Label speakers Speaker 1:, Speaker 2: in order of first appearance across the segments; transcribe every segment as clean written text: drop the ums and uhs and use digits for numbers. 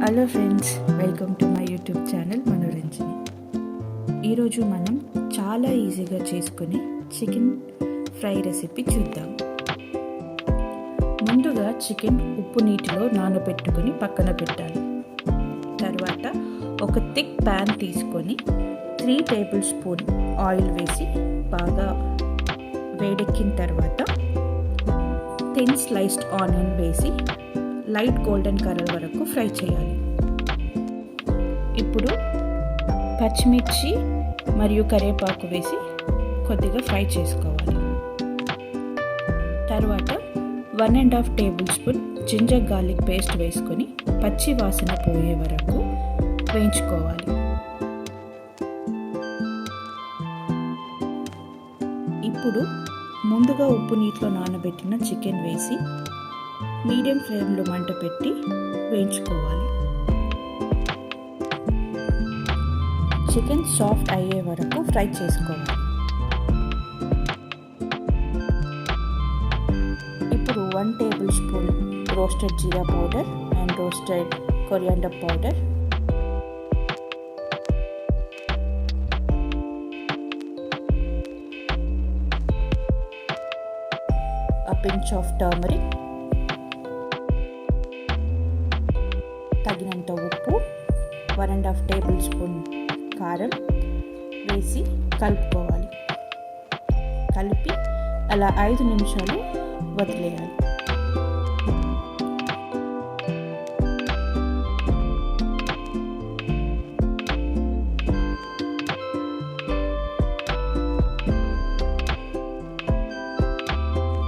Speaker 1: Hello friends, welcome to my YouTube channel మనోరంజని. ఈరోజు మనం చాలా ఈజీగా చేసుకునే చికెన్ ఫ్రై రెసిపీ చూద్దాం. ముందుగా చికెన్ ఉప్పు నీటిలో నానబెట్టుకొని పక్కన పెట్టాలి. తర్వాత ఒక థిక్ ప్యాన్ తీసుకొని 3 టేబుల్ స్పూన్ ఆయిల్ వేసి బాగా వేడెక్కిన తర్వాత థిన్ స్లైస్డ్ ఆనియన్ వేసి లైట్ గోల్డెన్ కలర్ వరకు ఫ్రై చేయాలి. ఇప్పుడు పచ్చిమిర్చి మరియు కరివేపాకు వేసి కొద్దిగా ఫ్రై చేసుకోవాలి. తర్వాత 1.5 tablespoon ginger garlic paste వేసుకొని పచ్చి వాసన పోయే వరకు వేయించుకోవాలి. ఇప్పుడు ముందుగా ఉప్పు నీటిలో నానబెట్టిన చికెన్ వేసి మీడియం ఫ్లేమ్లో మంట పెట్టి వేయించుకోవాలి. చికెన్ సాఫ్ట్ అయ్యే వరకు ఫ్రై చేసుకోవాలి. ఇప్పుడు 1 table spoon roasted jeera powder and roasted coriander powder, a pinch of turmeric, తగినంత ఉప్పు, 1.5 టేబుల్ స్పూన్ కారం వేసి కలుపుకోవాలి. కలిపి అలా 5 నిమిషాలు వదిలేయాలి.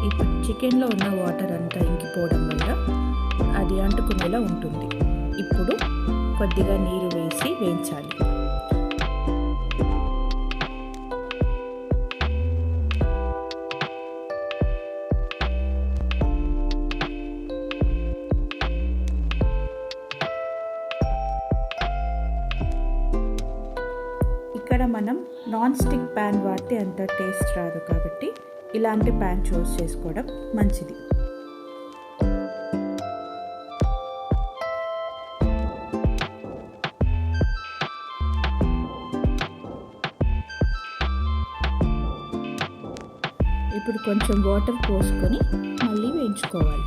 Speaker 1: ఇప్పుడు చికెన్లో ఉన్న వాటర్ అంతా ఇంకిపోవడం వల్ల అది అంటుకునేలా ఉంటుంది. ఇప్పుడు కొద్దిగా నీరు వేసి వేయించాలి. ఇక్కడ మనం నాన్ స్టిక్ ప్యాన్ వాడితే అంత టేస్ట్ రాదు కాబట్టి ఇలాంటి ప్యాన్ చూస్ చేసుకోవడం మంచిది. ఇప్పుడు కొంచెం వాటర్ పోసుకొని మళ్ళీ వేయించుకోవాలి.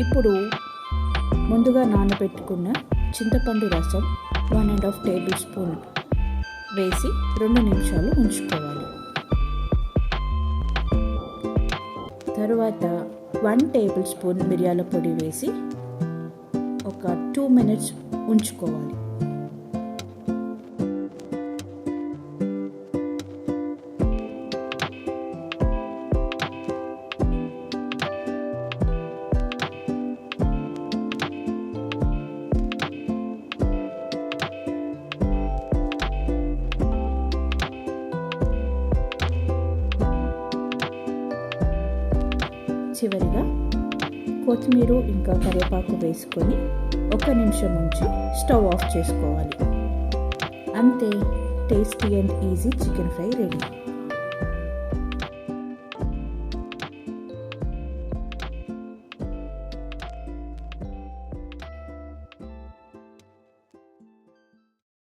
Speaker 1: ఇప్పుడు ముందుగా నానబెట్టుకున్న చింతపండు రసం 1.5 టేబుల్ స్పూన్ వేసి 2 నిమిషాలు ఉంచుకోవాలి. తర్వాత 1 టేబుల్ స్పూన్ మిరియాల పొడి వేసి ఒక 2 మినిట్స్ ఉంచుకోవాలి. చివరిగా కొత్తిమీర ఇంకా కరివేపాకు వేసుకొని 1 నిమిషం ఉంచి స్టవ్ ఆఫ్ చేసుకోవాలి. అంతే, tasty and easy chicken fry ready.